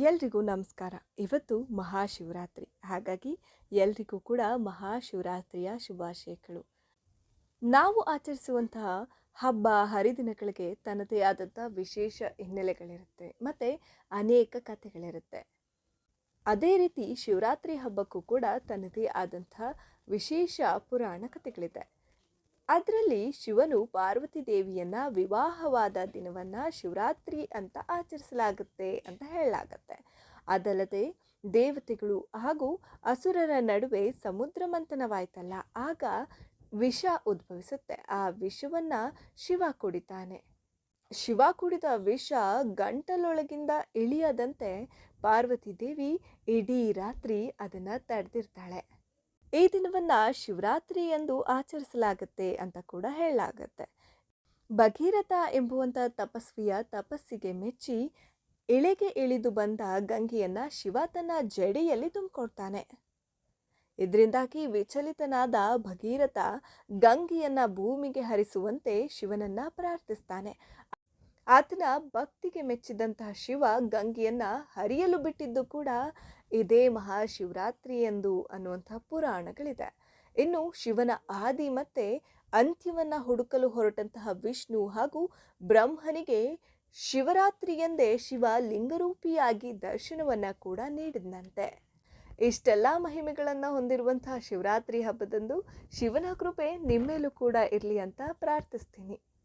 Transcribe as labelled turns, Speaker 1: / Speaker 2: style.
Speaker 1: ಎಲ್ರಿಗೂ ನಮಸ್ಕಾರ. ಇವತ್ತು ಮಹಾಶಿವರಾತ್ರಿ. ಹಾಗಾಗಿ ಎಲ್ರಿಗೂ ಕೂಡ ಮಹಾಶಿವರಾತ್ರಿಯ ಶುಭಾಶಯಗಳು. ನಾವು ಆಚರಿಸುವಂತಹ ಹಬ್ಬ ಹರಿದಿನಗಳಿಗೆ ತನ್ನದೇ ಆದಂಥ ವಿಶೇಷ ಹಿನ್ನೆಲೆಗಳಿರುತ್ತೆ ಮತ್ತು ಅನೇಕ ಕಥೆಗಳಿರುತ್ತೆ. ಅದೇ ರೀತಿ ಶಿವರಾತ್ರಿ ಹಬ್ಬಕ್ಕೂ ಕೂಡ ತನ್ನದೇ ಆದಂಥ ವಿಶೇಷ ಪುರಾಣ ಕಥೆಗಳಿದೆ. ಅದರಲ್ಲಿ ಶಿವನು ಪಾರ್ವತಿ ದೇವಿಯನ್ನ ವಿವಾಹವಾದ ದಿನವನ್ನ ಶಿವರಾತ್ರಿ ಅಂತ ಆಚರಿಸಲಾಗುತ್ತೆ ಅಂತ ಹೇಳಲಾಗತ್ತೆ. ಅದಲ್ಲದೆ ದೇವತೆಗಳು ಹಾಗೂ ಅಸುರರ ನಡುವೆ ಸಮುದ್ರ ಮಂಥನವಾಯ್ತಲ್ಲ, ಆಗ ವಿಷ ಉದ್ಭವಿಸುತ್ತೆ. ಆ ವಿಷವನ್ನ ಶಿವ ಕುಡಿತಾನೆ. ಶಿವ ಕುಡಿದ ವಿಷ ಗಂಟಲೊಳಗಿಂದ ಇಳಿಯದಂತೆ ಪಾರ್ವತಿ ದೇವಿ ಇಡೀ ರಾತ್ರಿ ಅದನ್ನ ತಡೆದಿರ್ತಾಳೆ. ಈ ದಿನವನ್ನ ಶಿವರಾತ್ರಿ ಎಂದು ಆಚರಿಸಲಾಗುತ್ತೆ ಅಂತ ಕೂಡ ಹೇಳಲಾಗತ್ತೆ. ಭಗೀರಥ ಎಂಬುವಂಥ ತಪಸ್ವಿಯ ತಪಸ್ಸಿಗೆ ಮೆಚ್ಚಿ ಇಳೆಗೆ ಇಳಿದು ಬಂದ ಗಂಗೆಯನ್ನ ಶಿವ ತನ್ನ ಜಡೆಯಲ್ಲಿ ತುಂಬಿಕೊಡ್ತಾನೆ. ಇದರಿಂದಾಗಿ ವಿಚಲಿತನಾದ ಭಗೀರಥ ಗಂಗೆಯನ್ನ ಭೂಮಿಗೆ ಹರಿಸುವಂತೆ ಶಿವನನ್ನ ಪ್ರಾರ್ಥಿಸ್ತಾನೆ. ಆತನ ಭಕ್ತಿಗೆ ಮೆಚ್ಚಿದಂತಹ ಶಿವ ಗಂಗೆಯನ್ನ ಹರಿಯಲು ಬಿಟ್ಟಿದ್ದು ಕೂಡ ಇದೇ ಮಹಾಶಿವರಾತ್ರಿ ಎಂದು ಅನ್ನುವಂತಹ ಪುರಾಣಗಳಿದೆ. ಇನ್ನು ಶಿವನ ಆದಿ ಮತ್ತೆ ಅಂತ್ಯವನ್ನ ಹುಡುಕಲು ಹೊರಟಂತಹ ವಿಷ್ಣು ಹಾಗೂ ಬ್ರಹ್ಮನಿಗೆ ಶಿವರಾತ್ರಿ ಎಂದೇ ಶಿವ ಲಿಂಗರೂಪಿಯಾಗಿ ದರ್ಶನವನ್ನ ಕೂಡ ನೀಡಿದಂತೆ. ಇಷ್ಟೆಲ್ಲ ಮಹಿಮೆಗಳನ್ನು ಹೊಂದಿರುವಂತಹ ಶಿವರಾತ್ರಿ ಹಬ್ಬದಂದು ಶಿವನ ಕೃಪೆ ನಿಮ್ಮೇಲೂ ಕೂಡ ಇರಲಿ ಅಂತ ಪ್ರಾರ್ಥಿಸ್ತೀನಿ.